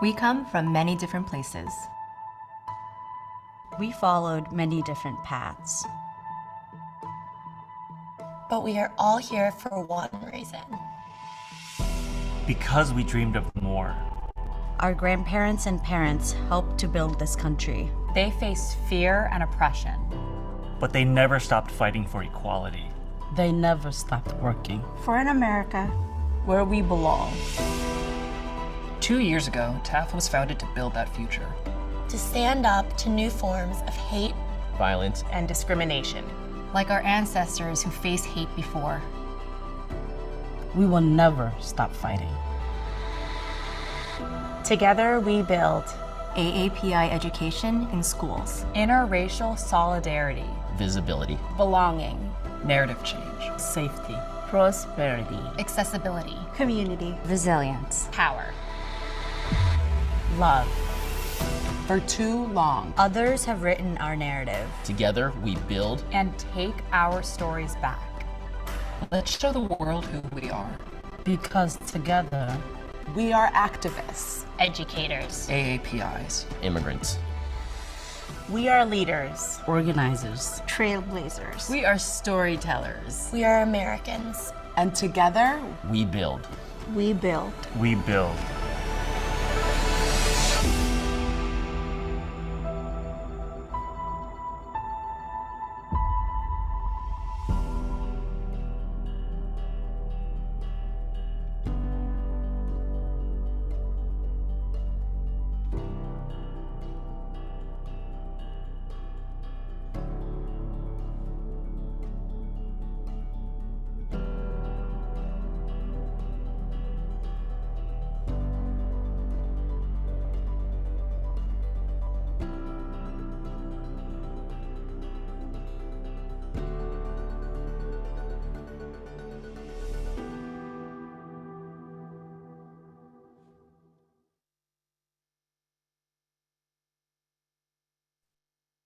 We come from many different places. We followed many different paths. But we are all here for one reason. Because we dreamed of more. Our grandparents and parents helped to build this country. They faced fear and oppression. But they never stopped fighting for equality. They never stopped working for an America where we belong. 2 years ago, TAF was founded to build that future. To stand up to new forms of hate, violence, and discrimination. Like our ancestors who faced hate before. We will never stop fighting. Together we build AAPI education in schools. Interracial solidarity. Visibility. Belonging. Narrative change. Safety. Prosperity. Accessibility. Community. Resilience. Power. Love. For too long, others have written our narrative. Together we build and take our stories back. Let's show the world who we are. Because together, we are activists, educators, AAPIs, immigrants. We are leaders, organizers, trailblazers. We are storytellers. We are Americans. And together, we build. We build. We build.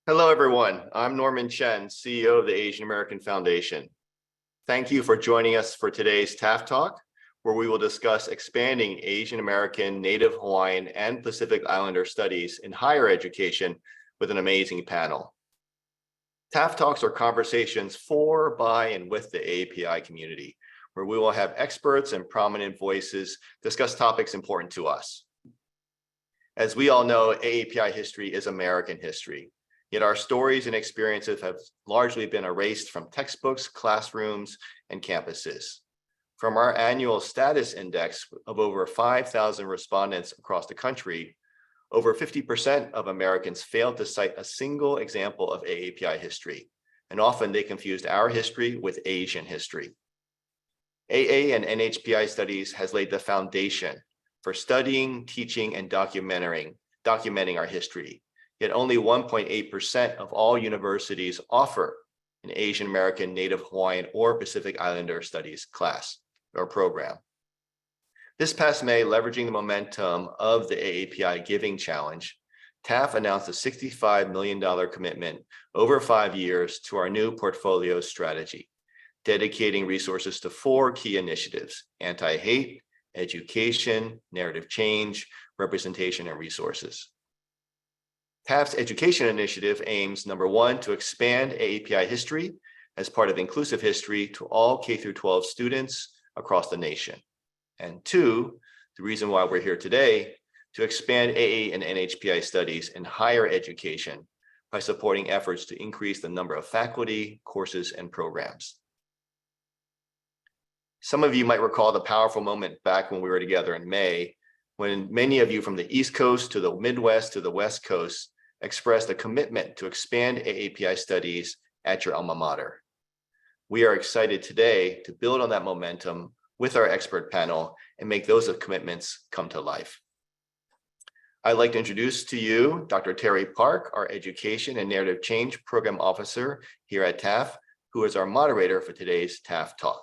Hello, everyone. I'm Norman Chen, CEO of the Asian American Foundation. Thank you for joining us for today's TAF Talk, where we will discuss expanding Asian American, Native Hawaiian, and Pacific Islander studies in higher education with an amazing panel. TAF Talks are conversations for, by, and with the AAPI community, where we will have experts and prominent voices discuss topics important to us. As we all know, AAPI history is American history. Yet our stories and experiences have largely been erased from textbooks, classrooms, and campuses. From our annual status index of over 5,000 respondents across the country, over 50% of Americans failed to cite a single example of AAPI history, and often they confused our history with Asian history. AA and NHPI studies has laid the foundation for studying, teaching, and documenting our history. Yet only 1.8% of all universities offer an Asian American, Native Hawaiian, or Pacific Islander studies class or program. This past May, leveraging the momentum of the AAPI Giving Challenge, TAF announced a $65 million commitment over 5 years to our new portfolio strategy, dedicating resources to 4 key initiatives: anti-hate, education, narrative change, representation, and resources. TAF's education initiative aims, number 1, to expand AAPI history as part of inclusive history to all K-12 students across the nation. And 2, the reason why we're here today, to expand AA and NHPI studies in higher education by supporting efforts to increase the number of faculty, courses, and programs. Some of you might recall the powerful moment back when we were together in May, when many of you from the East Coast to the Midwest to the West Coast expressed a commitment to expand AAPI studies at your alma mater. We are excited today to build on that momentum with our expert panel and make those commitments come to life. I'd like to introduce to you Dr. Terry Park, our Education and Narrative Change Program Officer here at TAF, who is our moderator for today's TAF Talk.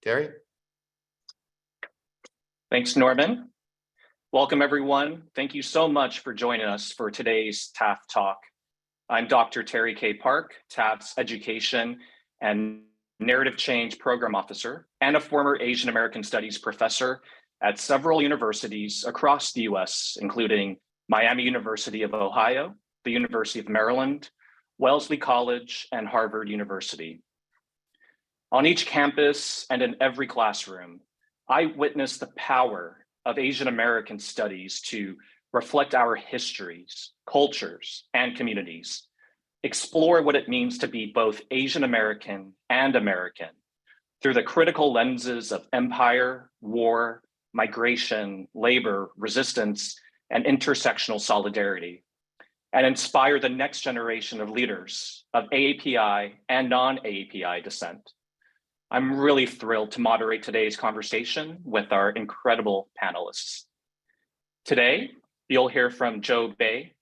Terry? Thanks, Norman. Welcome, everyone. Thank you so much for joining us for today's TAF Talk. I'm Dr. Terry K. Park, TAF's Education and Narrative Change Program Officer, and a former Asian American Studies professor at several universities across the US, including Miami University of Ohio, the University of Maryland, Wellesley College, and Harvard University. On each campus and in every classroom, I witnessed the power of Asian American studies to reflect our histories, cultures, and communities, explore what it means to be both Asian American and American through the critical lenses of empire, war, migration, labor, resistance, and intersectional solidarity, and inspire the next generation of leaders of AAPI and non-AAPI descent. I'm really thrilled to moderate today's conversation with our incredible panelists. Today, you'll hear from Joe Bay,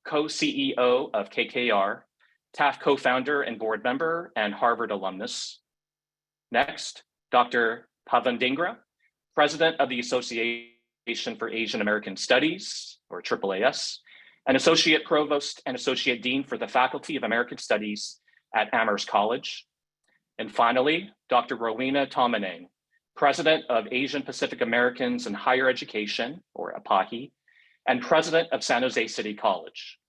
co-CEO of KKR, TAF co-founder and board member, and Harvard alumnus. Next, Dr. Pawan Dhingra, president of the Association for Asian American Studies, or AAAS, an associate provost and associate dean for the Faculty of American Studies at Amherst College. And finally, Dr. Rowena Tomaneng, president of Asian Pacific Americans in Higher Education, or APAHE, and president of San Jose City College.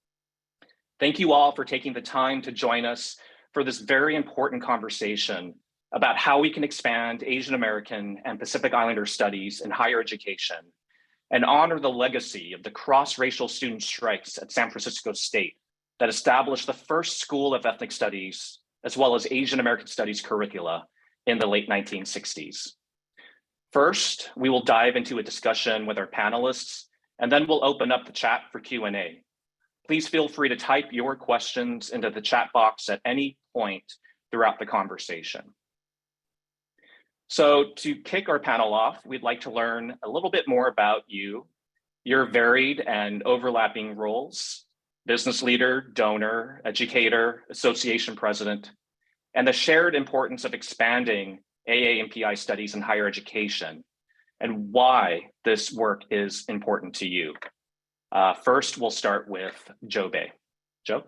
Thank you all for taking the time to join us for this very important conversation about how we can expand Asian American and Pacific Islander studies in higher education and honor the legacy of the cross-racial student strikes at San Francisco State that established the first school of ethnic studies as well as Asian American studies curricula in the late 1960s. First, we will dive into a discussion with our panelists, and then we'll open up the chat for Q&A. Please feel free to type your questions into the chat box at any point throughout the conversation. So to kick our panel off, we'd like to learn a little bit more about you, your varied and overlapping roles, business leader, donor, educator, association president, and the shared importance of expanding AA and PI studies in higher education, and why this work is important to you. First, we'll start with Joe Bay. Joe?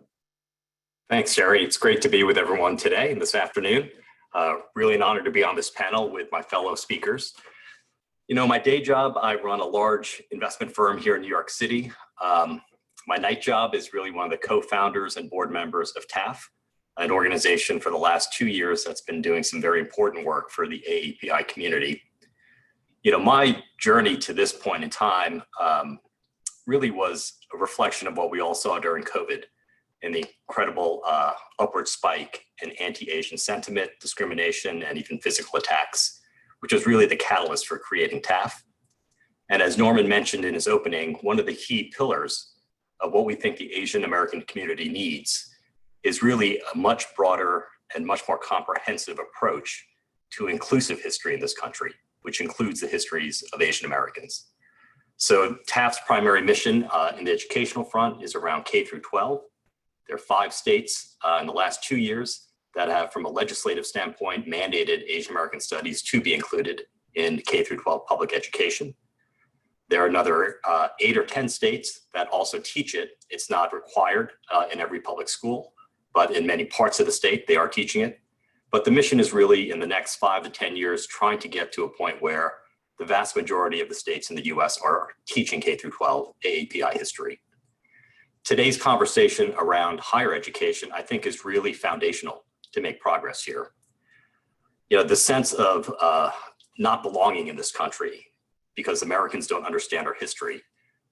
Thanks, Jerry. It's great to be with everyone today and this afternoon. Really an honor to be on this panel with my fellow speakers. You know, my day job, I run a large investment firm here in New York City. My night job is really one of the co-founders and board members of TAF, an organization for the last 2 years that's been doing some very important work for the AAPI community. You know, my journey to this point in time really was a reflection of what we all saw during COVID and the incredible upward spike in anti-Asian sentiment, discrimination, and even physical attacks, which was really the catalyst for creating TAF. And as Norman mentioned in his opening, one of the key pillars of what we think the Asian American community needs is really a much broader and much more comprehensive approach to inclusive history in this country, which includes the histories of Asian Americans. So TAF's primary mission in the educational front is around K through 12. There are 5 states in the last 2 years that have, from a legislative standpoint, mandated Asian American studies to be included in K through 12 public education. There are another 8 or 10 states that also teach it. It's not required in every public school, but in many parts of the state, they are teaching it. But the mission is really in the next 5 to 10 years, trying to get to a point where the vast majority of the states in the US are teaching K through 12 AAPI history. Today's conversation around higher education, I think, is really foundational to make progress here. You know, the sense of not belonging in this country because Americans don't understand our history,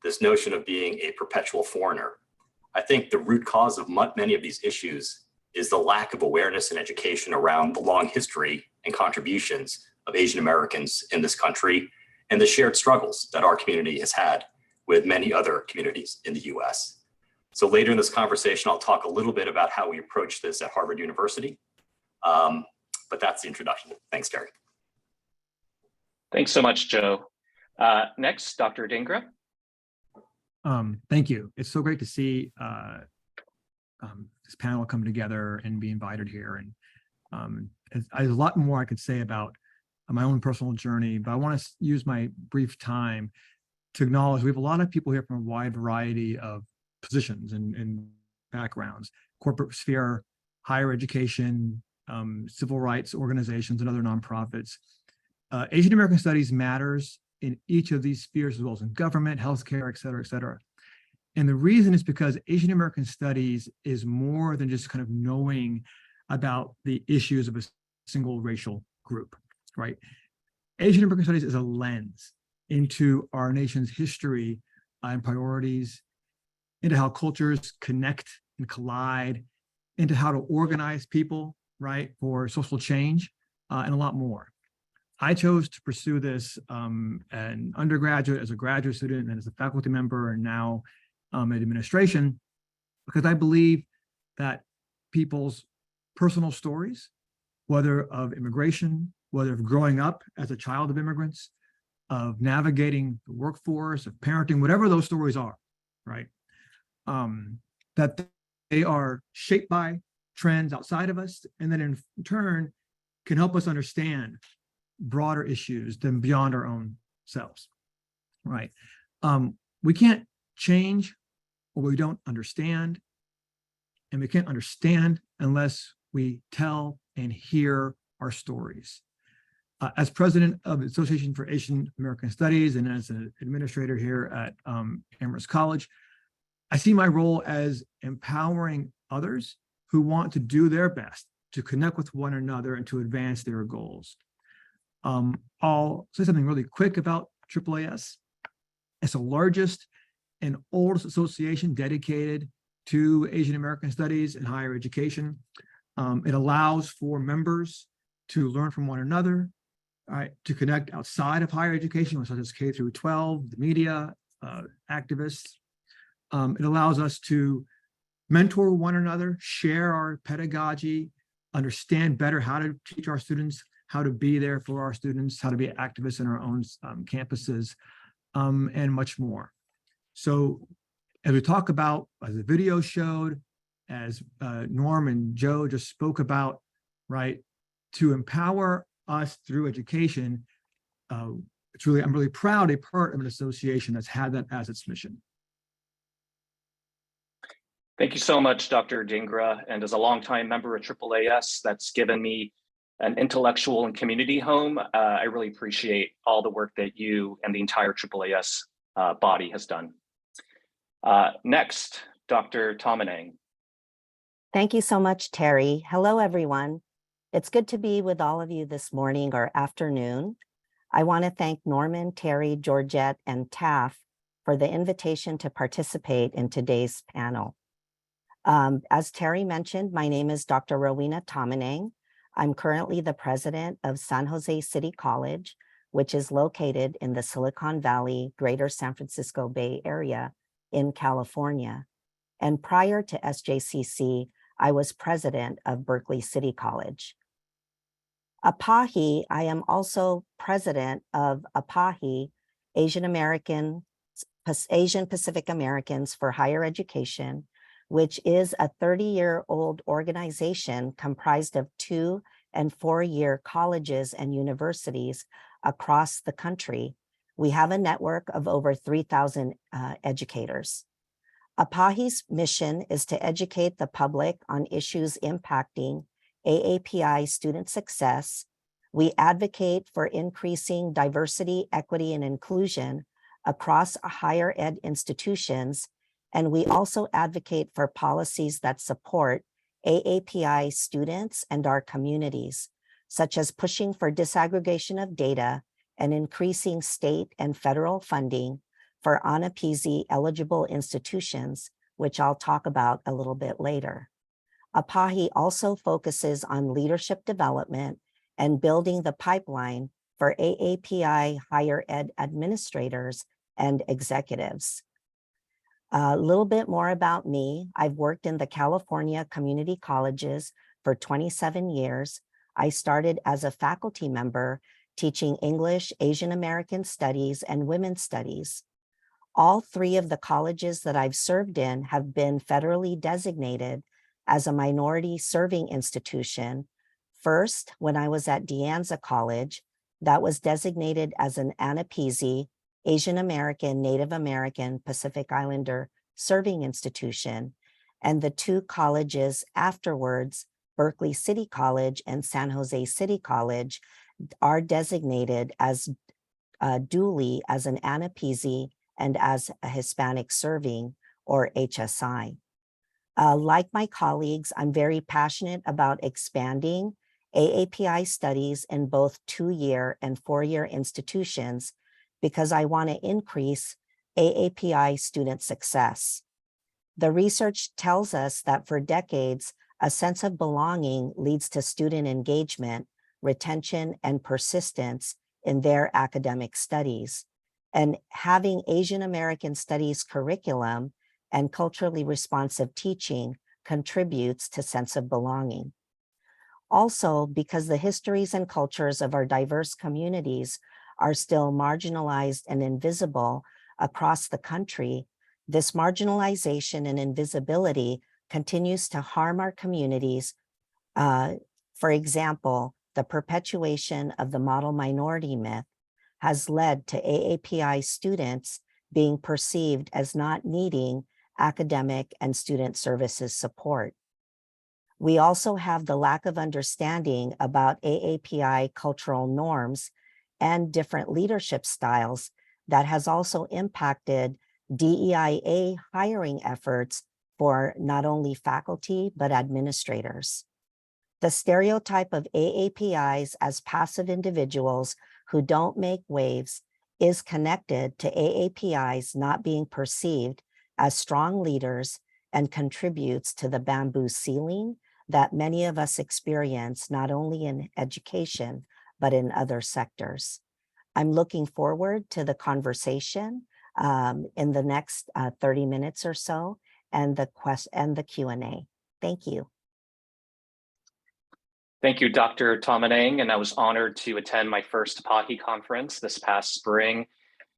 this notion of being a perpetual foreigner. I think the root cause of many of these issues is the lack of awareness and education around the long history and contributions of Asian Americans in this country and the shared struggles that our community has had with many other communities in the US. So later in this conversation, I'll talk a little bit about how we approach this at Harvard University, but that's the introduction. Thanks, Terry. Thanks so much, Joe. Next, Dr. Dhingra. Thank you. It's so great to see this panel come together and be invited here. And there's a lot more I could say about my own personal journey, but I want to use my brief time to acknowledge we have a lot of people here from a wide variety of positions and backgrounds, corporate sphere, higher education, civil rights organizations, and other nonprofits. Asian American Studies matters in each of these spheres, as well as in government, healthcare, et cetera, et cetera. And the reason is because Asian American studies is more than just kind of knowing about the issues of a single racial group, right? Asian American studies is a lens into our nation's history and priorities, into how cultures connect and collide, into how to organize people, right, for social change, and a lot more. I chose to pursue this an undergraduate, as a graduate student, and as a faculty member, and now in administration, because I believe that people's personal stories, whether of immigration, whether of growing up as a child of immigrants, of navigating the workforce, of parenting, whatever those stories are, right? That they are shaped by trends outside of us, and then in turn can help us understand broader issues than beyond our own selves, right? We can't change what we don't understand, and we can't understand unless we tell and hear our stories. As president of the Association for Asian American Studies and as an administrator here at Amherst College, I see my role as empowering others who want to do their best to connect with one another and to advance their goals. I'll say something really quick about AAAS. It's the largest and oldest association dedicated to Asian American studies and higher education. It allows for members to learn from one another, right, to connect outside of higher education, such as K through 12, the media, activists. It allows us to mentor one another, share our pedagogy, understand better how to teach our students, how to be there for our students, how to be activists in our own campuses, and much more. So as we talk about, as the video showed, as Norm and Joe just spoke about, right, to empower us through education, I'm really proud to be part of an association that's had that as its mission. Thank you so much, Dr. Dhingra. And as a longtime member of AAAS, that's given me an intellectual and community home. I really appreciate all the work that you and the entire AAAS body has done. Next, Dr. Tomaneng. Thank you so much, Terry. Hello, everyone. It's good to be with all of you this morning or afternoon. I want to thank Norman, Terry, Georgette, and TAF for the invitation to participate in today's panel. As Terry mentioned, my name is Dr. Rowena Tomaneng. I'm currently the president of San Jose City College, which is located in the Silicon Valley, Greater San Francisco Bay Area in California. And prior to SJCC, I was president of Berkeley City College. APAHE, I am also president of APAHE, Asian Pacific Americans for Higher Education, which is a 30-year-old organization comprised of 2- and 4-year colleges and universities across the country. We have a network of over 3,000 educators. APAHE's mission is to educate the public on issues impacting AAPI student success. We advocate for increasing diversity, equity, and inclusion across higher ed institutions, and we also advocate for policies that support AAPI students and our communities, such as pushing for disaggregation of data and increasing state and federal funding for ANAPISI eligible institutions, which I'll talk about a little bit later. APAHE also focuses on leadership development and building the pipeline for AAPI higher ed administrators and executives. A little bit more about me. I've worked in the California community colleges for 27 years. I started as a faculty member teaching English, Asian American studies, and women's studies. All 3 of the colleges that I've served in have been federally designated as a minority serving institution. First, when I was at De Anza College, that was designated as an ANAPISI, Asian American, Native American, Pacific Islander serving institution. And the 2 colleges afterwards, Berkeley City College and San Jose City College, are designated as dually as an APAHE and as a Hispanic serving, or HSI. Like my colleagues, I'm very passionate about expanding AAPI studies in both 2-year and 4-year institutions because I want to increase AAPI student success. The research tells us that for decades, a sense of belonging leads to student engagement, retention, and persistence in their academic studies. And having Asian American Studies curriculum and culturally responsive teaching contributes to sense of belonging. Also, because the histories and cultures of our diverse communities are still marginalized and invisible across the country, this marginalization and invisibility continues to harm our communities. For example, the perpetuation of the model minority myth has led to AAPI students being perceived as not needing academic and student services support. We also have the lack of understanding about AAPI cultural norms and different leadership styles that has also impacted DEIA hiring efforts for not only faculty, but administrators. The stereotype of AAPIs as passive individuals who don't make waves is connected to AAPIs not being perceived as strong leaders and contributes to the bamboo ceiling that many of us experience not only in education, but in other sectors. I'm looking forward to the conversation in the next 30 minutes or so and the Q&A. Thank you. Thank you, Dr. Tomaneng, and I was honored to attend my first APAHE conference this past spring.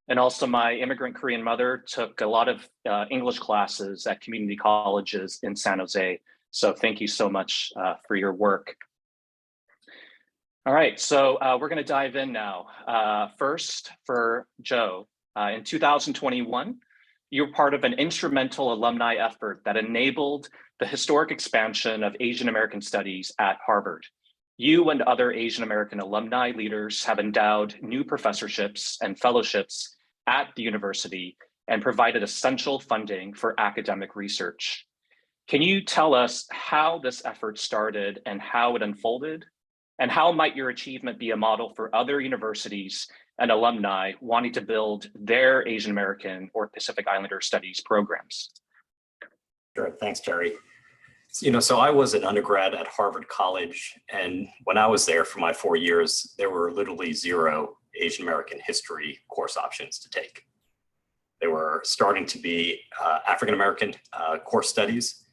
And also my immigrant Korean mother took a lot of English classes at community colleges in San Jose. So thank you so much for your work. All right, so we're gonna dive in now. First, for Joe, in 2021, you were part of an instrumental alumni effort that enabled the historic expansion of Asian American studies at Harvard. You and other Asian American alumni leaders have endowed new professorships and fellowships at the university and provided essential funding for academic research. Can you tell us how this effort started and how it unfolded? And how might your achievement be a model for other universities and alumni wanting to build their Asian American or Pacific Islander studies programs? Sure, thanks, Jerry. So I was an undergrad at Harvard College, and when I was there for my 4 years, there were literally 0 Asian American history course options to take. There were starting to be African American course studies.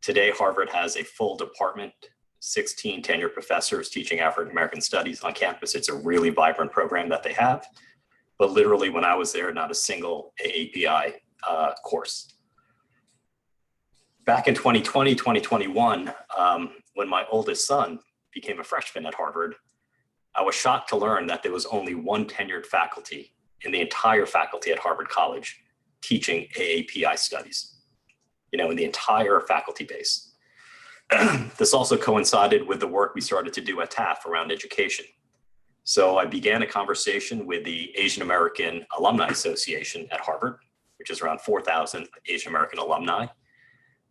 Today, Harvard has a full department, 16 tenured professors teaching African American studies on campus. It's a really vibrant program that they have. But literally, when I was there, not a single AAPI course. Back in 2020, 2021, when my oldest son became a freshman at Harvard, I was shocked to learn that there was only 1 tenured faculty in the entire faculty at Harvard College teaching AAPI studies, in the entire faculty base. This also coincided with the work we started to do at TAF around education. So I began a conversation with the Asian American Alumni Association at Harvard, which is around 4,000 Asian American alumni.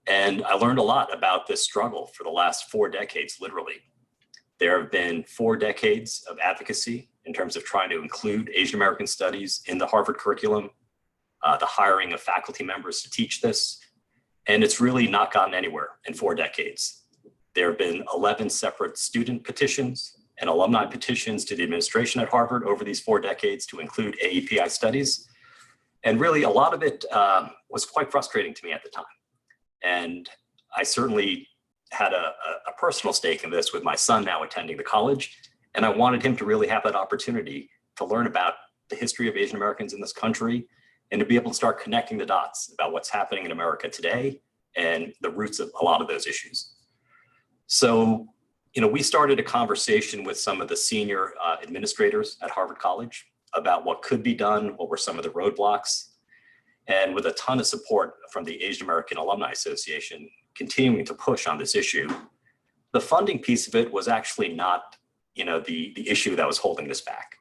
And I learned a lot about this struggle for the last 4 decades, literally. There have been 4 decades of advocacy in terms of trying to include Asian American studies in the Harvard curriculum, the hiring of faculty members to teach this, and it's really not gotten anywhere in 4 decades. There have been 11 separate student petitions and alumni petitions to the administration at Harvard over these 4 decades to include AAPI studies. And really a lot of it was quite frustrating to me at the time. And I certainly had a personal stake in this with my son now attending the college. And I wanted him to really have that opportunity to learn about the history of Asian Americans in this country and to be able to start connecting the dots about what's happening in America today and the roots of a lot of those issues. So, we started a conversation with some of the senior administrators at Harvard College about what could be done, what were some of the roadblocks. And with a ton of support from the Asian American Alumni Association continuing to push on this issue, the funding piece of it was actually not, the issue that was holding this back.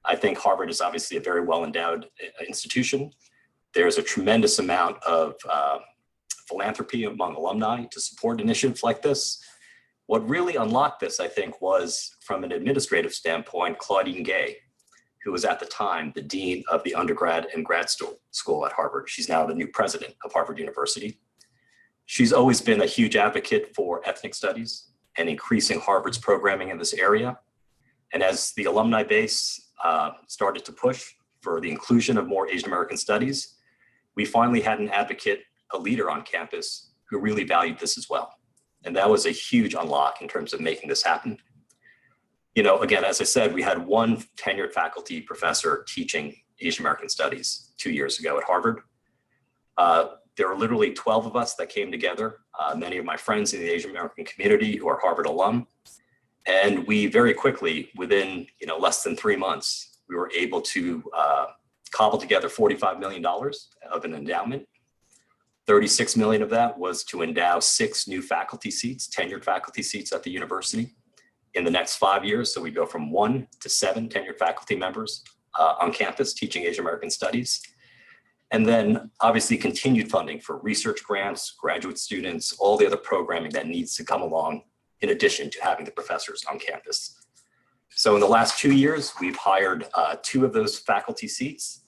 I think Harvard is obviously a very well-endowed institution. There's a tremendous amount of philanthropy among alumni to support initiatives like this. What really unlocked this, I think, was from an administrative standpoint, Claudine Gay, who was at the time the dean of the undergrad and grad school at Harvard. She's now the new president of Harvard University. She's always been a huge advocate for ethnic studies and increasing Harvard's programming in this area. And as the alumni base started to push for the inclusion of more Asian American studies, we finally had an advocate, a leader on campus who really valued this as well. And that was a huge unlock in terms of making this happen. You know, again, as I said, we had one tenured faculty professor teaching Asian American studies 2 years ago at Harvard. There were literally 12 of us that came together, many of my friends in the Asian American community who are Harvard alum. And we very quickly, within less than 3 months, we were able to cobble together $45 million of an endowment. 36 million of that was to endow 6 new faculty seats, tenured faculty seats at the university in the next 5 years. So we go from 1 to 7 tenured faculty members on campus teaching Asian American studies. And then obviously continued funding for research grants, graduate students, all the other programming that needs to come along in addition to having the professors on campus. So in the last 2 years, we've hired 2 of those faculty seats.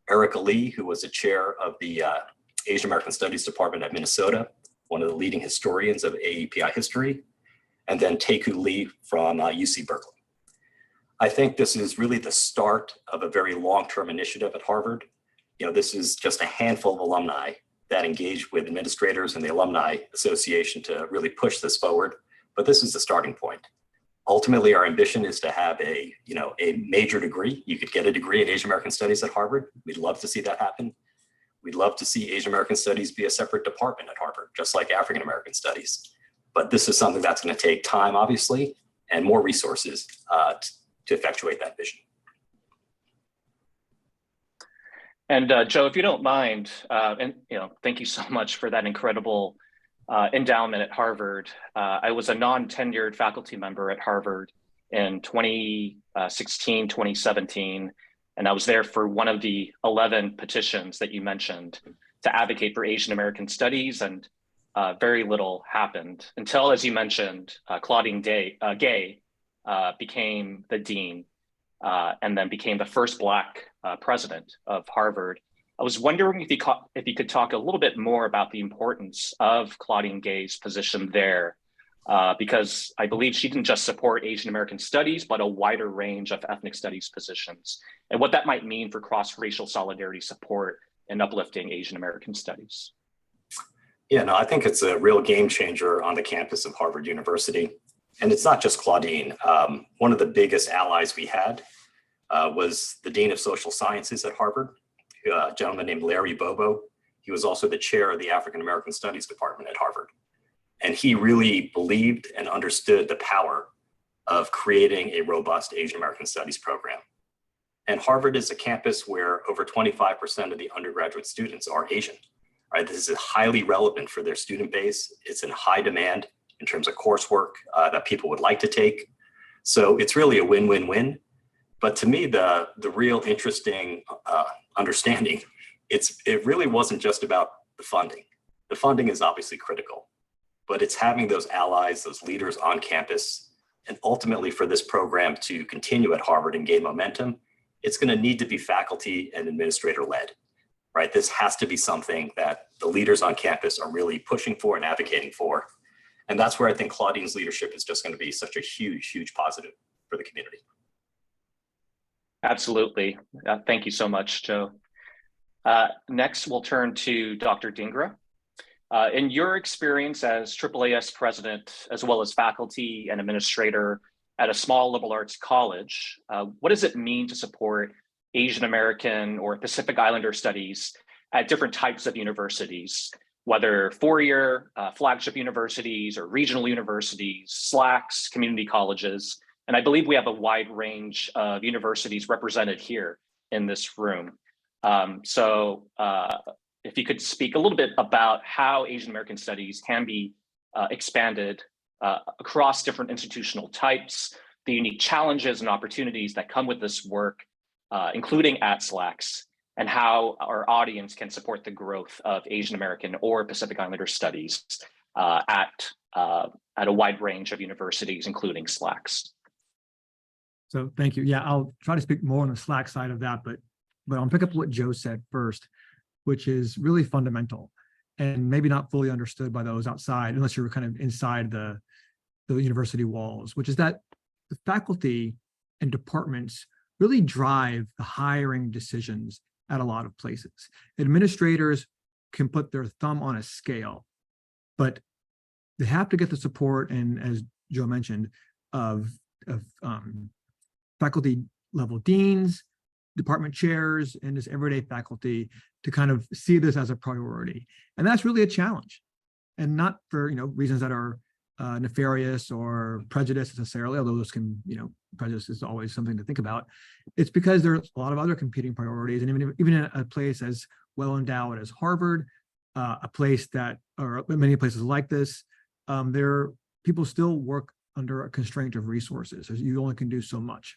Erica Lee, who was the chair of the Asian American Studies Department at Minnesota, one of the leading historians of AAPI history, and then Taeku Lee from UC Berkeley. I think this is really the start of a very long-term initiative at Harvard. This is just a handful of alumni that engaged with administrators and the Alumni Association to really push this forward, but this is the starting point. Ultimately, our ambition is to have a major degree. You could get a degree in Asian American Studies at Harvard. We'd love to see that happen. We'd love to see Asian American Studies be a separate department at Harvard, just like African American Studies. But this is something that's going to take time, obviously, and more resources to effectuate that vision. And Joe, if you don't mind, thank you so much for that incredible endowment at Harvard. I was a non-tenured faculty member at Harvard in 2016, 2017. And I was there for one of the 11 petitions that you mentioned to advocate for Asian American studies, and very little happened until, as you mentioned, Claudine Gay became the dean and then became the first Black president of Harvard. I was wondering if you could talk a little bit more about the importance of Claudine Gay's position there, because I believe she didn't just support Asian American studies, but a wider range of ethnic studies positions, and what that might mean for cross-racial solidarity support and uplifting Asian American studies. Yeah, no, I think it's a real game changer on the campus of Harvard University. And it's not just Claudine. One of the biggest allies we had was the Dean of Social Sciences at Harvard, a gentleman named Larry Bobo. He was also the chair of the African American Studies Department at Harvard. And he really believed and understood the power of creating a robust Asian American Studies program. And Harvard is a campus where over 25% of the undergraduate students are Asian. Right? This is highly relevant for their student base. It's in high demand in terms of coursework that people would like to take. So it's really a win-win-win. But to me, the real interesting understanding, it really wasn't just about the funding. The funding is obviously critical, but it's having those allies, those leaders on campus, and ultimately for this program to continue at Harvard and gain momentum, it's going to need to be faculty and administrator-led. Right? This has to be something that the leaders on campus are really pushing for and advocating for. And that's where I think Claudine's leadership is just going to be such a huge, huge positive for the community. Absolutely. Thank you so much, Joe. Next, we'll turn to Dr. Dhingra. In your experience as AAAS president, as well as faculty and administrator at a small liberal arts college, what does it mean to support Asian American or Pacific Islander studies at different types of universities, whether four-year flagship universities or regional universities, SLACs, community colleges? And I believe we have a wide range of universities represented here in this room. So if you could speak a little bit about how Asian American studies can be expanded across different institutional types, the unique challenges and opportunities that come with this work, including at SLACs, and how our audience can support the growth of Asian American or Pacific Islander studies at a wide range of universities, including SLACs. So thank you. Yeah, I'll try to speak more on the SLAC side of that, but I'll pick up what Joe said first, which is really fundamental and maybe not fully understood by those outside, unless you're kind of inside the university walls, which is that the faculty and departments really drive the hiring decisions at a lot of places. Administrators can put their thumb on a scale, but they have to get the support, and as Joe mentioned, of faculty level deans, department chairs, and just everyday faculty to kind of see this as a priority. And that's really a challenge, and not for reasons that are nefarious or prejudiced necessarily, although those can, prejudice is always something to think about. It's because there's a lot of other competing priorities, and even in a place as well endowed as Harvard, a place that, or many places like this, people still work under a constraint of resources. You only can do so much.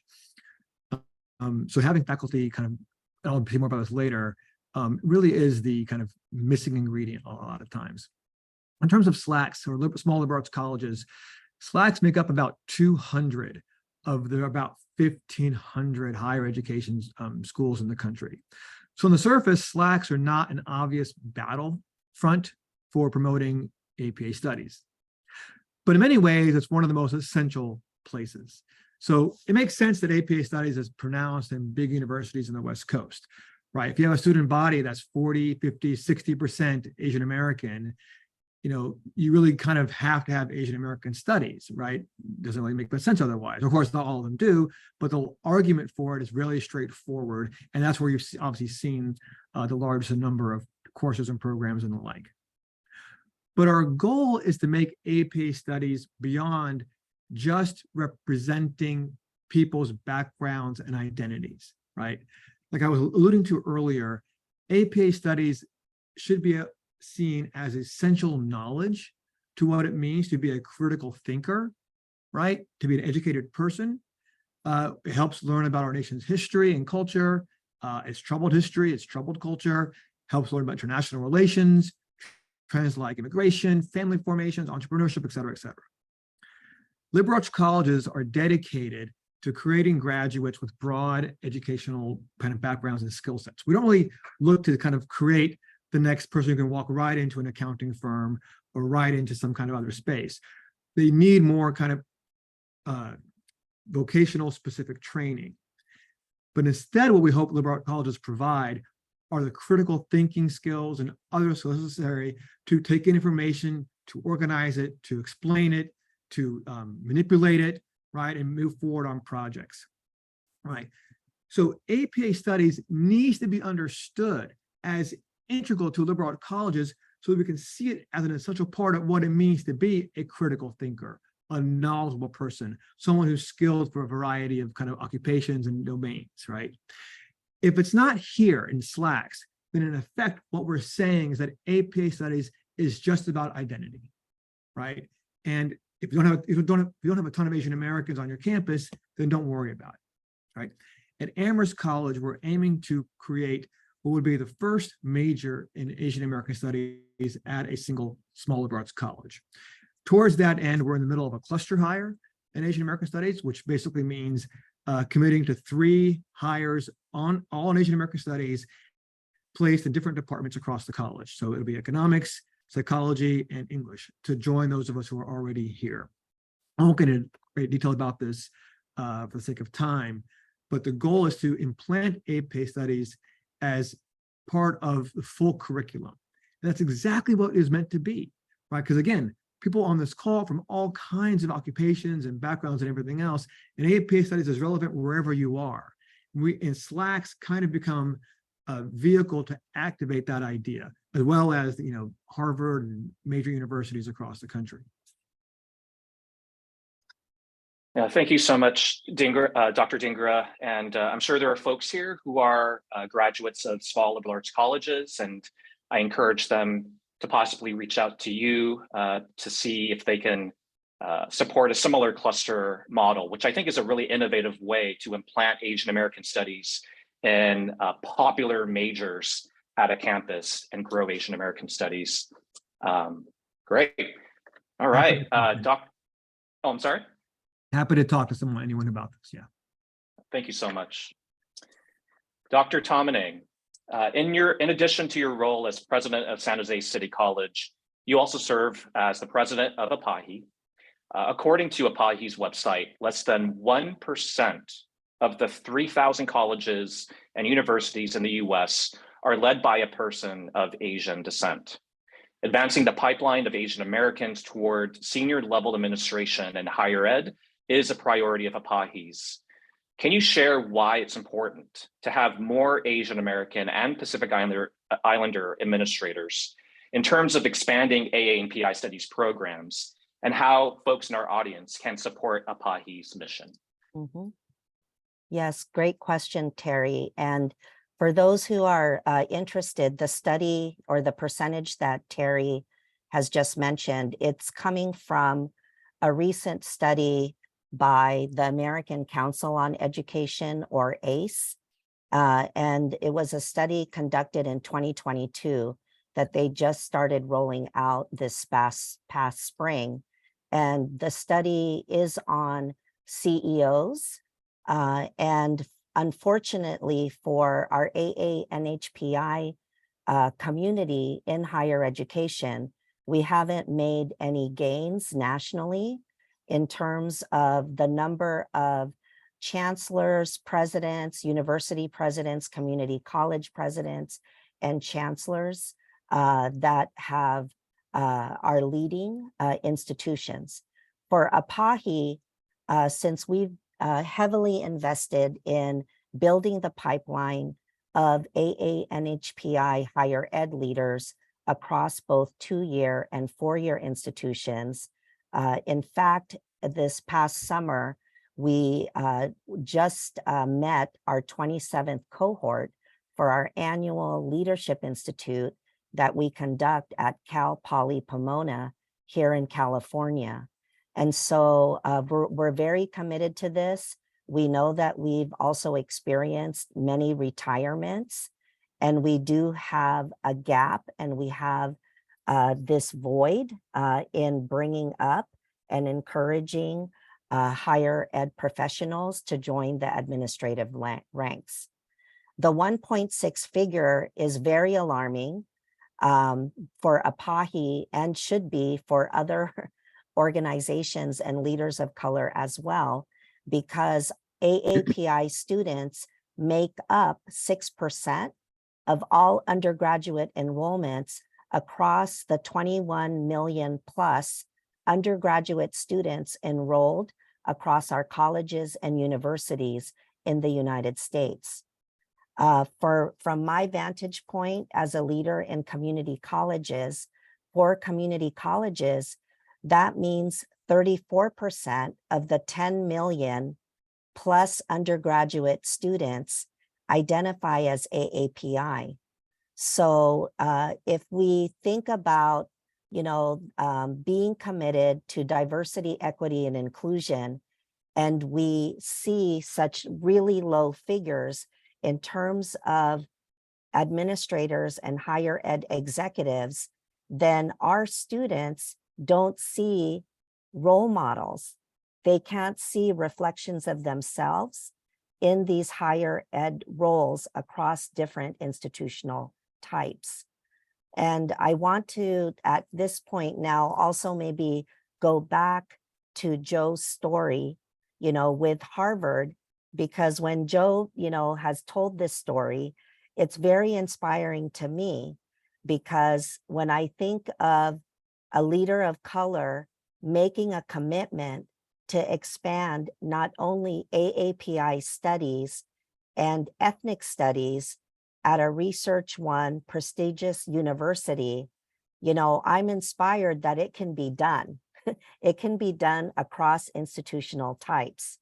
So having faculty kind of, and I'll say more about this later, really is the kind of missing ingredient a lot of times. In terms of SLACs, or small liberal arts colleges, SLACs make up about 200 of the about 1,500 higher education schools in the country. So on the surface, SLACs are not an obvious battlefront for promoting APA studies. But in many ways, it's one of the most essential places. So it makes sense that APA studies is pronounced in big universities in the West Coast, right? If you have a student body that's 40, 50, 60% Asian American, you really kind of have to have Asian American studies, right? Doesn't really make much sense otherwise. Of course, not all of them do, but the argument for it is really straightforward. And that's where you've obviously seen the largest number of courses and programs and the like. But our goal is to make APA studies beyond just representing people's backgrounds and identities, right? Like I was alluding to earlier, APA studies should be seen as essential knowledge to what it means to be a critical thinker, right? To be an educated person. It helps learn about our nation's history and culture, its troubled history, its troubled culture, helps learn about international relations, trends like immigration, family formations, entrepreneurship, et cetera, et cetera. Liberal arts colleges are dedicated to creating graduates with broad educational kind of backgrounds and skill sets. We don't really look to kind of create the next person who can walk right into an accounting firm or right into some kind of other space. They need more kind of vocational specific training. But instead, what we hope liberal arts colleges provide are the critical thinking skills and other skills necessary to take in information, to organize it, to explain it, to manipulate it, right, and move forward on projects, right? So APA studies needs to be understood as integral to liberal arts colleges so that we can see it as an essential part of what it means to be a critical thinker, a knowledgeable person, someone who's skilled for a variety of kind of occupations and domains, right? If it's not here in SLACs, then in effect, what we're saying is that APA studies is just about identity, right? And if you don't have a ton of Asian Americans on your campus, then don't worry about it, right? At Amherst College, we're aiming to create what would be the first major in Asian American studies at a single small liberal arts college. Towards that end, we're in the middle of a cluster hire in Asian American studies, which basically means committing to 3 hires on all in Asian American studies placed in different departments across the college. So it'll be economics, psychology, and English to join those of us who are already here. I won't get into great detail about this for the sake of time, but the goal is to implant APA studies as part of the full curriculum. And that's exactly what it is meant to be, right? Because again, people on this call from all kinds of occupations and backgrounds and everything else, and APA studies is relevant wherever you are. We in SLACs kind of become a vehicle to activate that idea, as well as Harvard and major universities across the country. Yeah, thank you so much, Dhingra, Dr. Dhingra. And I'm sure there are folks here who are graduates of small liberal arts colleges, and I encourage them to possibly reach out to you to see if they can support a similar cluster model, which I think is a really innovative way to implant Asian American studies in popular majors at a campus and grow Asian American studies. Great. All right. Oh, I'm sorry. Happy to talk to anyone about this. Yeah. Thank you so much. Dr. Tomaneng, in addition to your role as president of San Jose City College, you also serve as the president of APAHE. According to APAHE's website, less than 1% of the 3,000 colleges and universities in the US are led by a person of Asian descent. Advancing the pipeline of Asian Americans toward senior level administration and higher ed is a priority of APAHE's. Can you share why it's important to have more Asian American and Pacific Islander administrators in terms of expanding AA and PI studies programs, and how folks in our audience can support APAHE's mission? Yes, great question, Terry. And for those who are interested, the study or the percentage that Terry has just mentioned, it's coming from a recent study by the American Council on Education, or AAAS. And it was a study conducted in 2022 that they just started rolling out this past spring. And the study is on CEOs. And unfortunately for our AA NHPI community in higher education, we haven't made any gains nationally in terms of the number of chancellors, presidents, university presidents, community college presidents, and chancellors that are leading institutions. For APAHE, since we've heavily invested in building the pipeline of AA NHPI higher ed leaders across both 2-year and 4-year institutions. In fact, this past summer, we just met our 27th cohort for our annual Leadership Institute that we conduct at Cal Poly Pomona here in California. And so we're very committed to this. We know that we've also experienced many retirements, and we do have a gap, and we have this void in bringing up and encouraging higher ed professionals to join the administrative ranks. The 1.6 figure is very alarming for APAHE and should be for other organizations and leaders of color as well, because AAPI students make up 6% of all undergraduate enrollments across the 21 million plus undergraduate students enrolled across our colleges and universities in the United States. From my vantage point as a leader in community colleges, for community colleges, that means 34% of the 10 million plus undergraduate students identify as AAPI. So if we think about, being committed to diversity, equity, and inclusion, and we see such really low figures in terms of administrators and higher ed executives, then our students don't see role models. They can't see reflections of themselves in these higher ed roles across different institutional types. And I want to, at this point now, also maybe go back to Joe's story, with Harvard, because when Joe, has told this story, it's very inspiring to me, because when I think of a leader of color making a commitment to expand not only AAPI studies and ethnic studies at a Research One prestigious university, I'm inspired that it can be done. It can be done across institutional types.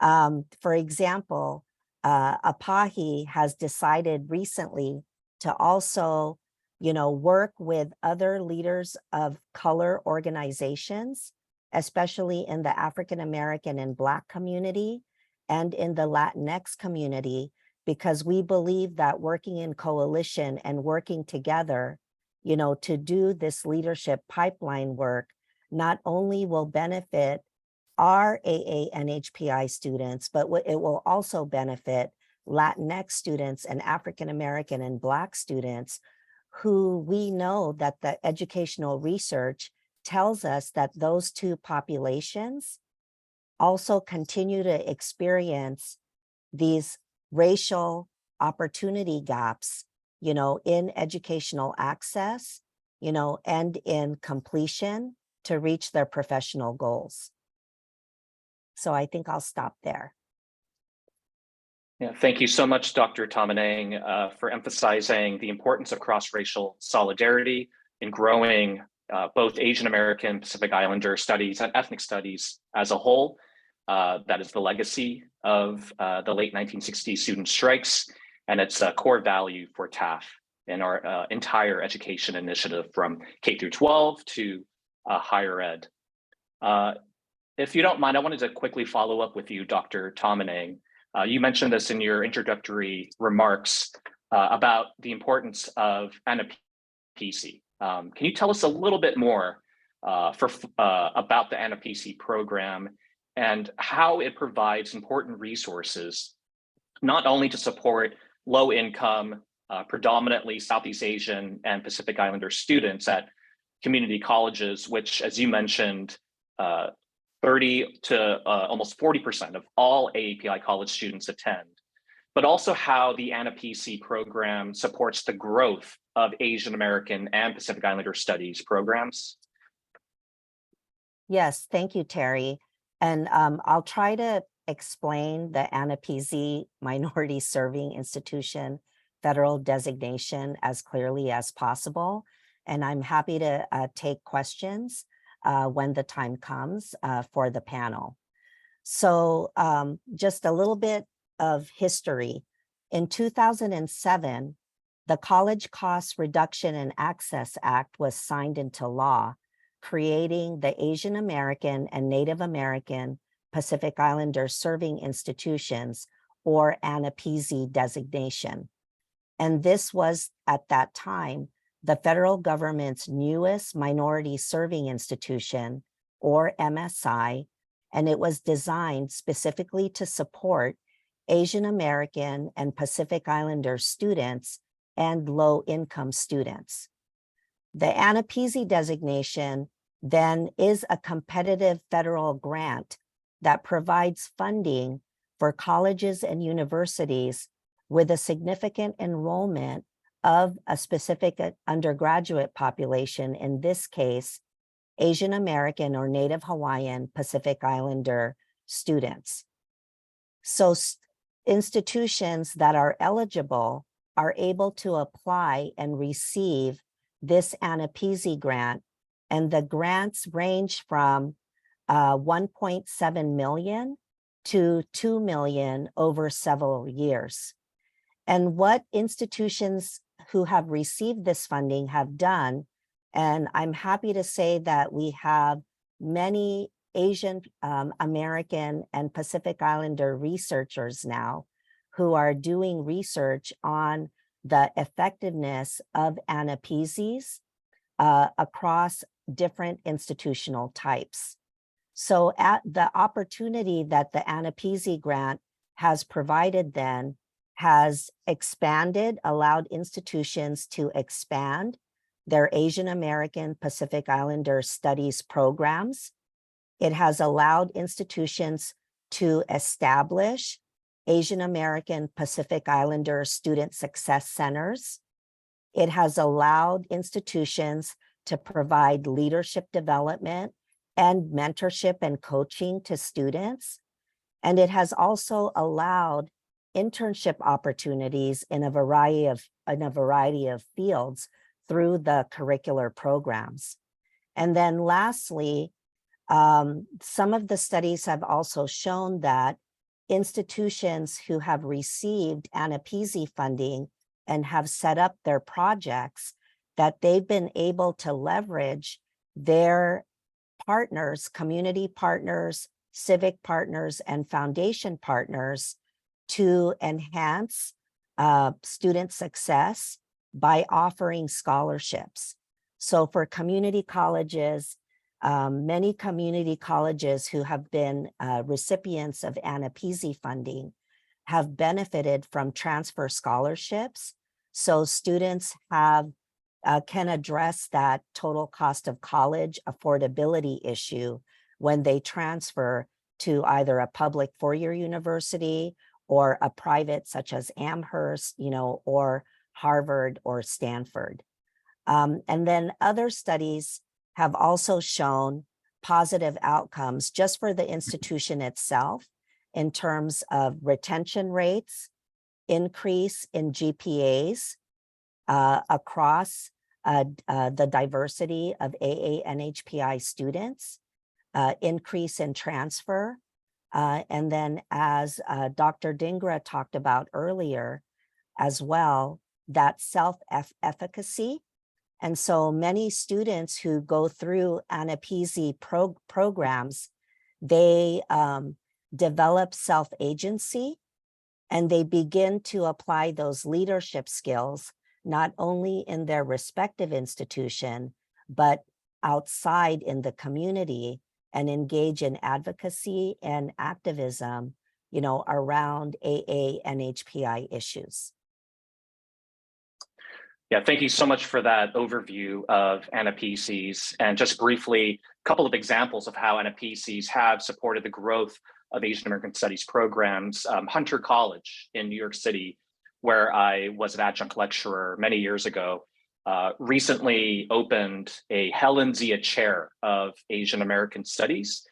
For example, APAHE has decided recently to also, work with other leaders of color organizations, especially in the African American and Black community and in the Latinx community, because we believe that working in coalition and working together, to do this leadership pipeline work, not only will benefit our AA and HPI students, but it will also benefit Latinx students and African American and Black students, who we know that the educational research tells us that those two populations also continue to experience these racial opportunity gaps, in educational access, and in completion to reach their professional goals. So I think I'll stop there. Yeah, thank you so much, Dr. Tomaneng, for emphasizing the importance of cross-racial solidarity in growing both Asian American, Pacific Islander studies and ethnic studies as a whole. That is the legacy of the late 1960s student strikes, and it's a core value for TAF in our entire education initiative from K through 12 to higher ed. If you don't mind, I wanted to quickly follow up with you, Dr. Tomaneng. You mentioned this in your introductory remarks about the importance of APAHE. Can you tell us a little bit more about the APAHE program and how it provides important resources, not only to support low-income, predominantly Southeast Asian and Pacific Islander students at community colleges, which, as you mentioned, 30 to almost 40% of all AAPI college students attend, but also how the APAHE program supports the growth of Asian American and Pacific Islander studies programs? Yes, thank you, Terry. And I'll try to explain the APAHE Minority Serving Institution federal designation as clearly as possible. And I'm happy to take questions when the time comes for the panel. So just a little bit of history. In 2007, the College Cost Reduction and Access Act was signed into law, creating the Asian American and Native American Pacific Islander Serving Institutions, or APAHE designation. And this was, at that time, the federal government's newest minority serving institution, or MSI, and it was designed specifically to support Asian American and Pacific Islander students and low-income students. The APAHE designation then is a competitive federal grant that provides funding for colleges and universities with a significant enrollment of a specific undergraduate population, in this case, Asian American or Native Hawaiian Pacific Islander students. So institutions that are eligible are able to apply and receive this APAHE grant, and the grants range from 1.7 million to 2 million over several years. And what institutions who have received this funding have done, and I'm happy to say that we have many Asian American and Pacific Islander researchers now who are doing research on the effectiveness of APAHEs across different institutional types. So at the opportunity that the APAHE grant has provided then has expanded, allowed institutions to expand their Asian American Pacific Islander studies programs. It has allowed institutions to establish Asian American Pacific Islander student success centers. It has allowed institutions to provide leadership development and mentorship and coaching to students. And it has also allowed internship opportunities in a variety of fields through the curricular programs. And then lastly, some of the studies have also shown that institutions who have received APAHE funding and have set up their projects, that they've been able to leverage their partners, community partners, civic partners, and foundation partners to enhance student success by offering scholarships. So for community colleges, many community colleges who have been recipients of APAHE funding have benefited from transfer scholarships. So students can address that total cost of college affordability issue when they transfer to either a public four-year university or a private such as Amherst, or Harvard or Stanford. And then other studies have also shown positive outcomes just for the institution itself in terms of retention rates, increase in GPAs across the diversity of AA-NHPI students, increase in transfer, and then as Dr. Dhingra talked about earlier as well, that self-efficacy. And so many students who go through APAHE programs, they develop self-agency and they begin to apply those leadership skills, not only in their respective institution, but outside in the community, and engage in advocacy and activism, around AA-NHPI issues. Yeah, thank you so much for that overview of APAHEs. And just briefly, a couple of examples of how APAHEs have supported the growth of Asian American Studies programs. Hunter College in New York City, where I was an adjunct lecturer many years ago, recently opened a Helen Zia Chair of Asian American Studies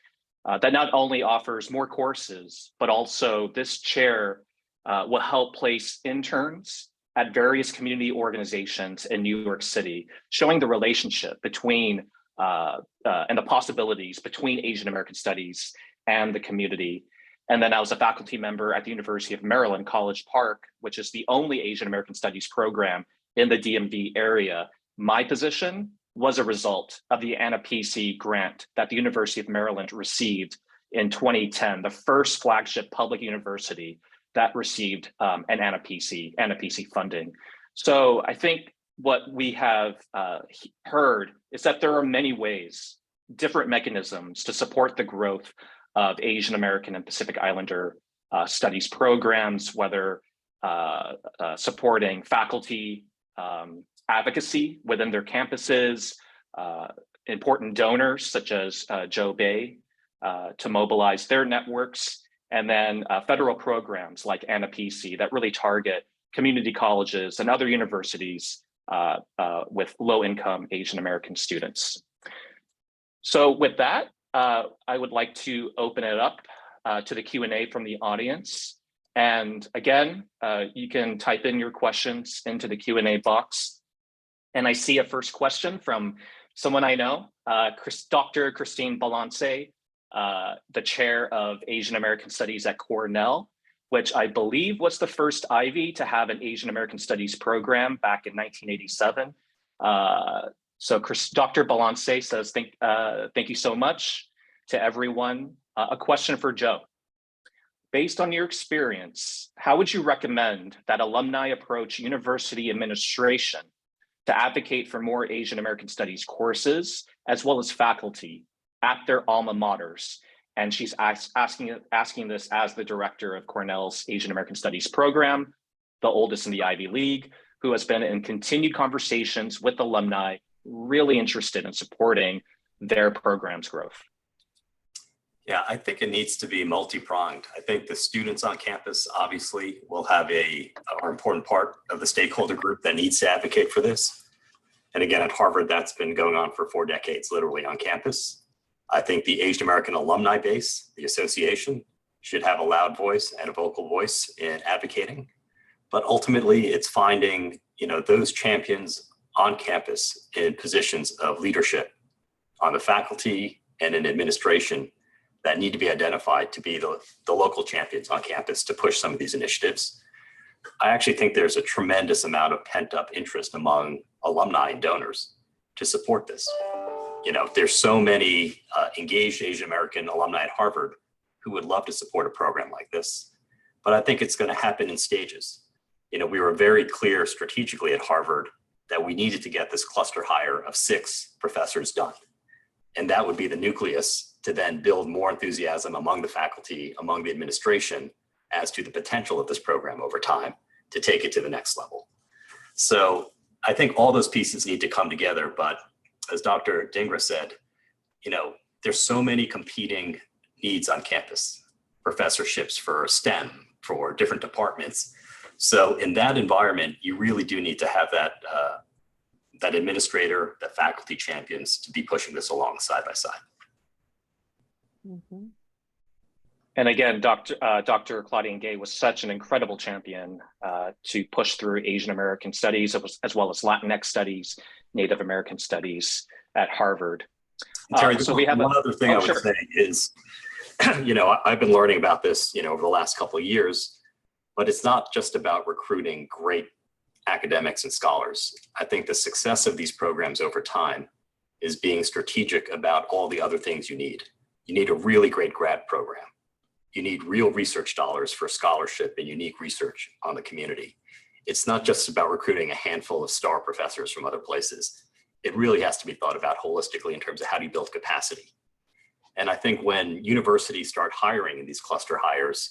that not only offers more courses, but also this chair will help place interns at various community organizations in New York City, showing the relationship between and the possibilities between Asian American Studies and the community. And then I was a faculty member at the University of Maryland, College Park, which is the only Asian American Studies program in the DMV area. My position was a result of the APAHE grant that the University of Maryland received in 2010, the first flagship public university that received an APAHE funding. So I think what we have heard is that there are many ways, different mechanisms to support the growth of Asian American and Pacific Islander studies programs, whether supporting faculty advocacy within their campuses, important donors such as Joe Bay to mobilize their networks, and then federal programs like APAHE that really target community colleges and other universities with low-income Asian American students. So with that, I would like to open it up to the Q&A from the audience. And again, you can type in your questions into the Q&A box. And I see a first question from someone I know, Dr. Christine Balance, the chair of Asian American Studies at Cornell, which I believe was the first Ivy to have an Asian American Studies program back in 1987. So Dr. Balance says, thank you so much to everyone. A question for Joe. Based on your experience, how would you recommend that alumni approach university administration to advocate for more Asian American Studies courses, as well as faculty at their alma maters? And she's asking this as the director of Cornell's Asian American Studies program, the oldest in the Ivy League, who has been in continued conversations with alumni, really interested in supporting their program's growth. Yeah, I think it needs to be multi-pronged. I think the students on campus obviously will have are important part of the stakeholder group that needs to advocate for this. And again, at Harvard, that's been going on for 4 decades, literally on campus. I think the Asian American alumni base, the association, should have a loud voice and a vocal voice in advocating. But ultimately, it's finding those champions on campus in positions of leadership on the faculty and in administration that need to be identified to be the local champions on campus to push some of these initiatives. I actually think there's a tremendous amount of pent-up interest among alumni and donors to support this. There's so many engaged Asian American alumni at Harvard who would love to support a program like this. but I think it's going to happen in stages. We were very clear strategically at Harvard that we needed to get this cluster hire of 6 professors done. And that would be the nucleus to then build more enthusiasm among the faculty, among the administration, as to the potential of this program over time to take it to the next level. So I think all those pieces need to come together. But as Dr. Dhingra said, there's so many competing needs on campus, professorships for STEM, for different departments. So in that environment, you really do need to have that administrator, the faculty champions to be pushing this along side by side. Mm-hmm. And again, Dr. Claudine Gay was such an incredible champion to push through Asian American studies as well as Latinx studies, Native American studies at Harvard. Terry, So we have one other thing I would say is, I've been learning about this, over the last couple of years, but it's not just about recruiting great academics and scholars. I think the success of these programs over time is being strategic about all the other things you need. You need a really great grad program. You need real research dollars for scholarship and unique research on the community. It's not just about recruiting a handful of star professors from other places. It really has to be thought about holistically in terms of how do you build capacity. And I think when universities start hiring in these cluster hires,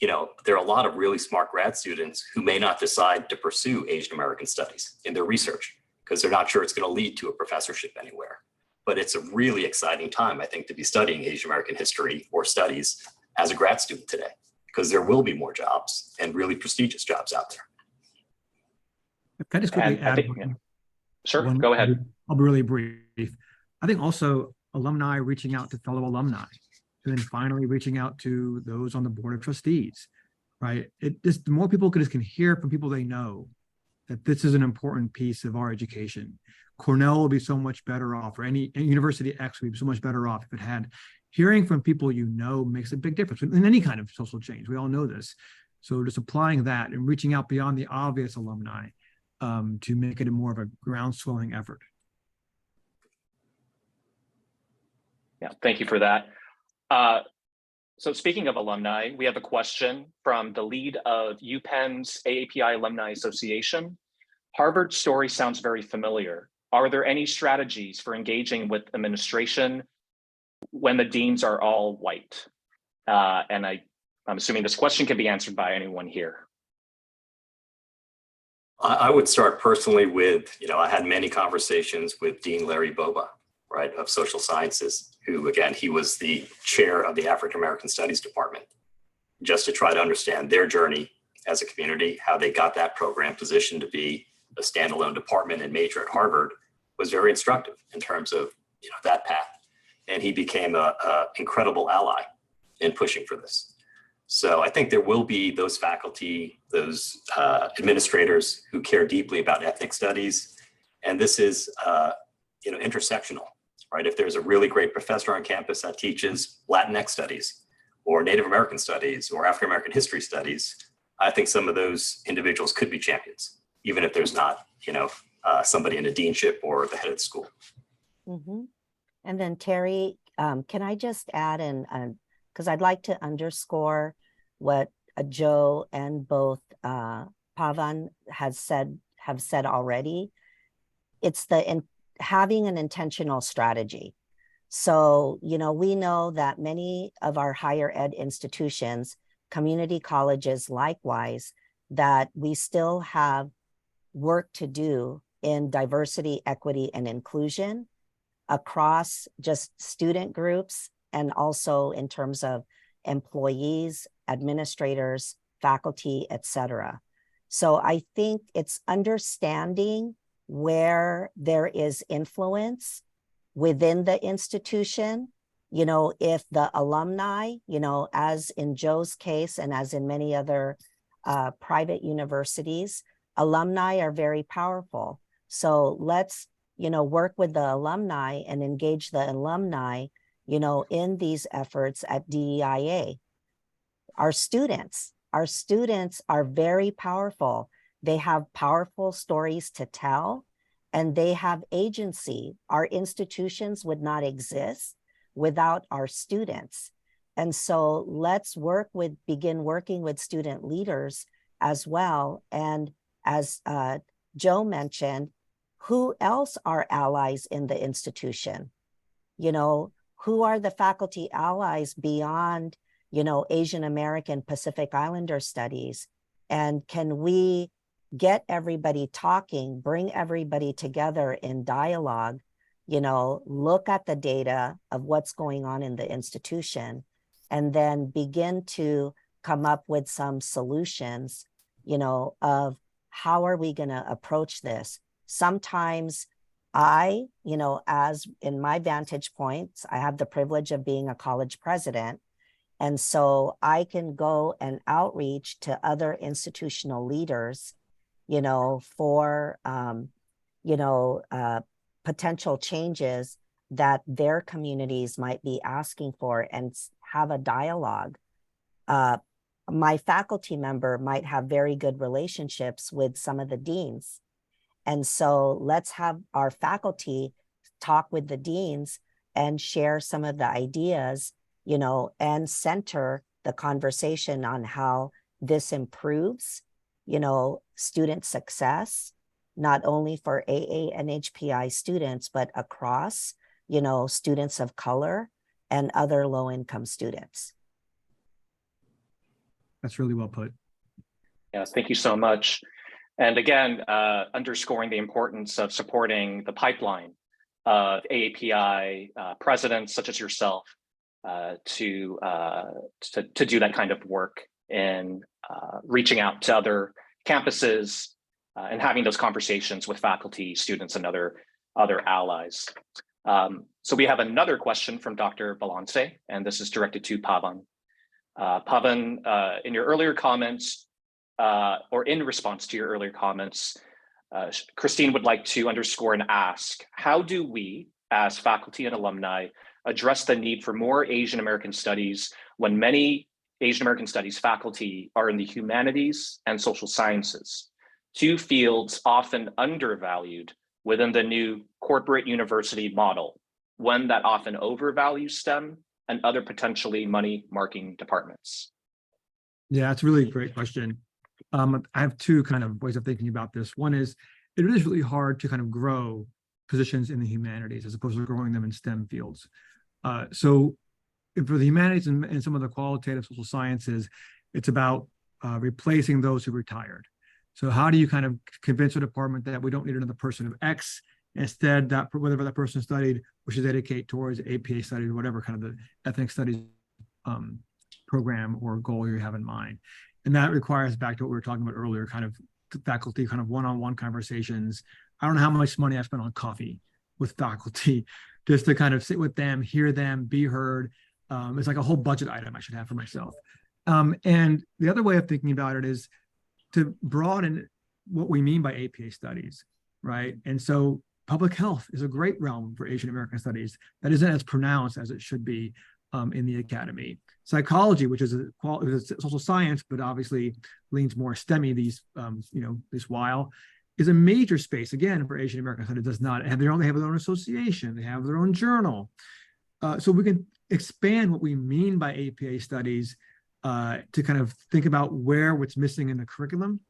there are a lot of really smart grad students who may not decide to pursue Asian American studies in their research because they're not sure it's going to lead to a professorship anywhere. But it's a really exciting time, I think, to be studying Asian American history or studies as a grad student today, because there will be more jobs and really prestigious jobs out there. Can I just quickly add? Sure, go ahead. I'll be really brief. I think also alumni reaching out to fellow alumni, and then finally reaching out to those on the board of trustees, right? The more people can hear from people they know that this is an important piece of our education. Cornell will be so much better off, or any University X would be so much better off if it had. Hearing from people makes a big difference in any kind of social change. We all know this. So just applying that and reaching out beyond the obvious alumni to make it more of a ground-swelling effort. Yeah, thank you for that. So speaking of alumni, we have a question from the lead of UPenn's AAPI Alumni Association. Harvard's story sounds very familiar. Are there any strategies for engaging with administration when the deans are all white? And I'm assuming this question can be answered by anyone here. I would start personally with, I had many conversations with Dean Larry Boba, right, of social sciences, who, again, he was the chair of the African American Studies Department, just to try to understand their journey as a community, how they got that program positioned to be a standalone department and major at Harvard was very instructive in terms of, that path. And he became an incredible ally in pushing for this. So I think there will be those faculty, those administrators who care deeply about ethnic studies. And this is, intersectional, right? If there's a really great professor on campus that teaches Latinx studies or Native American studies or African American history studies, I think some of those individuals could be champions, even if there's not, somebody in a deanship or the head of the school. Mm-hmm. And then Terry, can I just add because I'd like to underscore what Joe and both Pawan have said already. It's having an intentional strategy. So, we know that many of our higher ed institutions, community colleges likewise, that we still have work to do in diversity, equity, and inclusion across just student groups and also in terms of employees, administrators, faculty, etc. So I think it's understanding where there is influence within the institution. If the alumni, as in Joe's case and as in many other private universities, alumni are very powerful. So let's, work with the alumni and engage the alumni, in these efforts at DEIA. Our students are very powerful. They have powerful stories to tell, and they have agency. Our institutions would not exist without our students. And so let's begin working with student leaders as well. And as Joe mentioned, who else are allies in the institution? You know, who are the faculty allies beyond, you know, Asian American Pacific Islander studies? And can we get everybody talking, bring everybody together in dialogue, you know, look at the data of what's going on in the institution, and then begin to come up with some solutions, you know, of how are we going to approach this? Sometimes you know, as in my vantage points, I have the privilege of being a college president. And so I can go and outreach to other institutional leaders, you know, for, you know, potential changes that their communities might be asking for, and have a dialogue. My faculty member might have very good relationships with some of the deans. And so let's have our faculty talk with the deans and share some of the ideas, you know, and center the conversation on how this improves, you know, student success, not only for AA and HPI students, but across, you know, students of color and other low-income students. That's really well put. Yes, thank you so much. And again, underscoring the importance of supporting the pipeline of AAPI presidents such as yourself to do that kind of work in reaching out to other campuses and having those conversations with faculty, students, and other allies. So we have another question from Dr. Balance, and this is directed to Pawan. Pawan, in your earlier comments, or in response to your earlier comments, Christine would like to underscore and ask, how do we, as faculty and alumni, address the need for more Asian American studies when many Asian American studies faculty are in the humanities and social sciences, two fields often undervalued within the new corporate university model, one that often overvalues STEM and other potentially money-marking departments? Yeah, that's a really great question. I have two kind of ways of thinking about this. One is, it is really hard to kind of grow positions in the humanities as opposed to growing them in STEM fields. So for the humanities and some of the qualitative social sciences, it's about replacing those who retired. So how do you kind of convince a department that we don't need another person of X, instead that whatever that person studied, we should dedicate towards APA studies, whatever kind of the ethnic studies program or goal you have in mind. And that requires, back to what we were talking about earlier, kind of faculty, kind of one-on-one conversations. I don't know how much money I spent on coffee with faculty just to kind of sit with them, hear them, be heard. It's like a whole budget item I should have for myself. And the other way of thinking about it is to broaden what we mean by APA studies, right? And so public health is a great realm for Asian American studies that isn't as pronounced as it should be in the academy. Psychology, which is a social science, but obviously leans more STEMmy this while, is a major space again for Asian American studies. Does not have their own association. They have their own journal. So we can expand what we mean by APA studies to kind of think about what's missing in the curriculum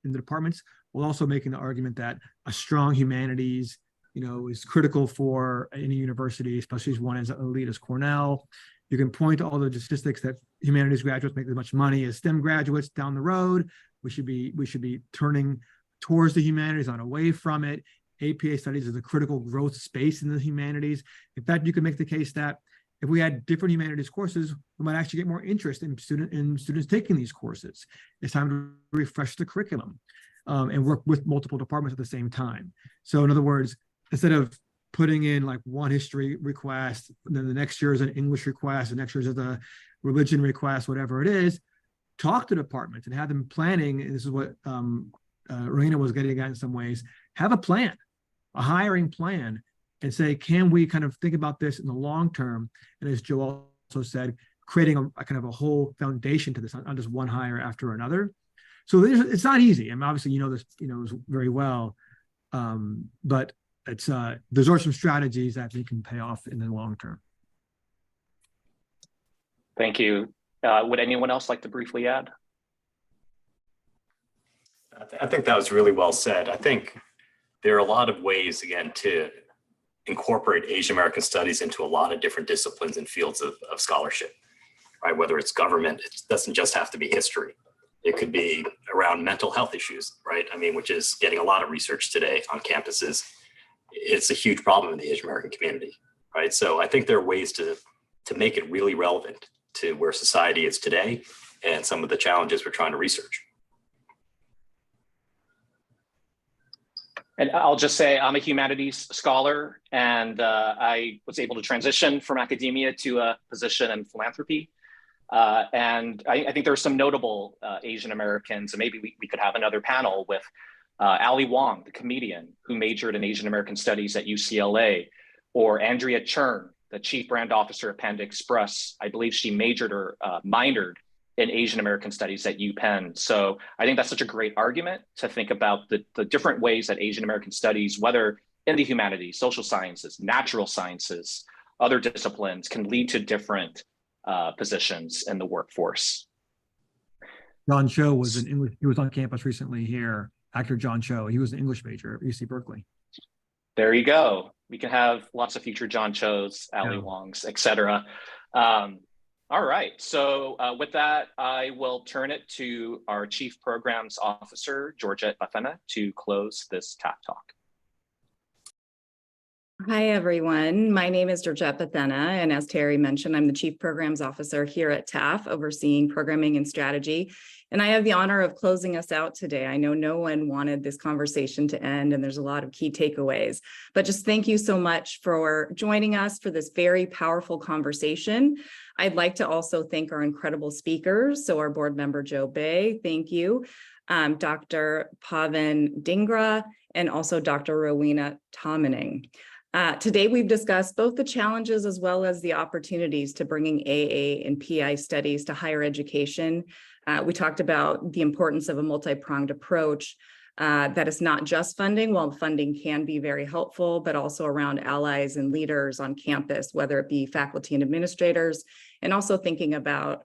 in the departments, while also making the argument that a strong humanities, is critical for any university, especially one as elite as Cornell. You can point to all the statistics that humanities graduates make as much money as STEM graduates down the road. We should be turning towards the humanities, not away from it. APA studies is a critical growth space in the humanities. In fact, you can make the case that if we had different humanities courses, we might actually get more interest in students taking these courses. It's time to refresh the curriculum and work with multiple departments at the same time. So in other words, instead of putting in like one history request, then the next year is an English request, the next year is a religion request, whatever it is, talk to departments and have them planning. And this is what Rowena was getting at in some ways. Have a plan, a hiring plan, and say, can we kind of think about this in the long term? And as Joe also said, creating a kind of a whole foundation to this, not just one hire after another. So it's not easy. I mean, obviously, this, very well, but those are some strategies that we can pay off in the long term. Thank you. Would anyone else like to briefly add? I think that was really well said. I think there are a lot of ways, again, to incorporate Asian American studies into a lot of different disciplines and fields of scholarship, right? Whether it's government, it doesn't just have to be history. It could be around mental health issues, right? I mean, which is getting a lot of research today on campuses. It's a huge problem in the Asian American community, right? So I think there are ways to make it really relevant to where society is today and some of the challenges we're trying to research. And I'll just say I'm a humanities scholar, and I was able to transition from academia to a position in philanthropy. And I think there are some notable Asian Americans, and maybe we could have another panel with Ali Wong, the comedian who majored in Asian American studies at UCLA, or Andrea Chern, the chief brand officer at Panda Express. I believe she majored or minored in Asian American studies at UPenn. So I think that's such a great argument to think about the different ways that Asian American studies, whether in the humanities, social sciences, natural sciences, other disciplines, can lead to different positions in the workforce. John Cho was an English, he was on campus recently here, actor John Cho. He was an English major at UC Berkeley. There you go. We can have lots of future John Cho's, Ali Wong's, et cetera. All right, so with that, I will turn it to our Chief Programs Officer, Georgette Bathena, to close this TAF Talk. Hi, everyone. My name is Georgette Bathena, and as Terry mentioned, I'm the Chief Programs Officer here at TAF, overseeing programming and strategy. And I have the honor of closing us out today. I know no one wanted this conversation to end, and there's a lot of key takeaways. But just thank you so much for joining us for this very powerful conversation. I'd like to also thank our incredible speakers. So our board member, Joe Bay, thank you. Dr. Pawan Dhingra, and also Dr. Rowena Tomaneng. Today, we've discussed both the challenges as well as the opportunities to bringing AA and PI studies to higher education. We talked about the importance of a multi-pronged approach that is not just funding, while funding can be very helpful, but also around allies and leaders on campus, whether it be faculty and administrators, and also thinking about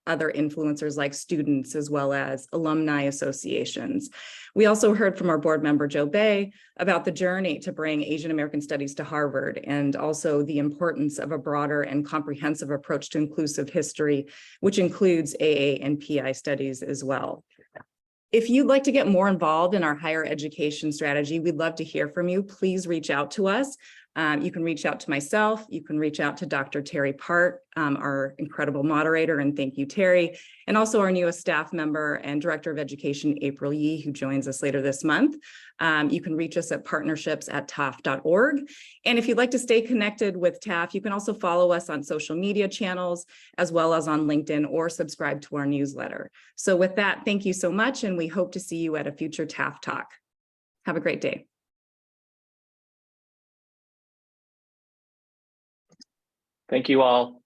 other influencers like students as well as alumni associations. We also heard from our board member, Joe Bay, about the journey to bring Asian American studies to Harvard, and also the importance of a broader and comprehensive approach to inclusive history, which includes AA and PI studies as well. If you'd like to get more involved in our higher education strategy, we'd love to hear from you. Please reach out to us. You can reach out to myself. You can reach out to Dr. Terry Part, our incredible moderator, and thank you, Terry, and also our newest staff member and Director of Education, April Yee, who joins us later this month. You can reach us at partnerships@taaf.org. And if you'd like to stay connected with TAF, you can also follow us on social media channels, as well as on LinkedIn, or subscribe to our newsletter. So with that, thank you so much, and we hope to see you at a future TAF Talk. Have a great day. Thank you all.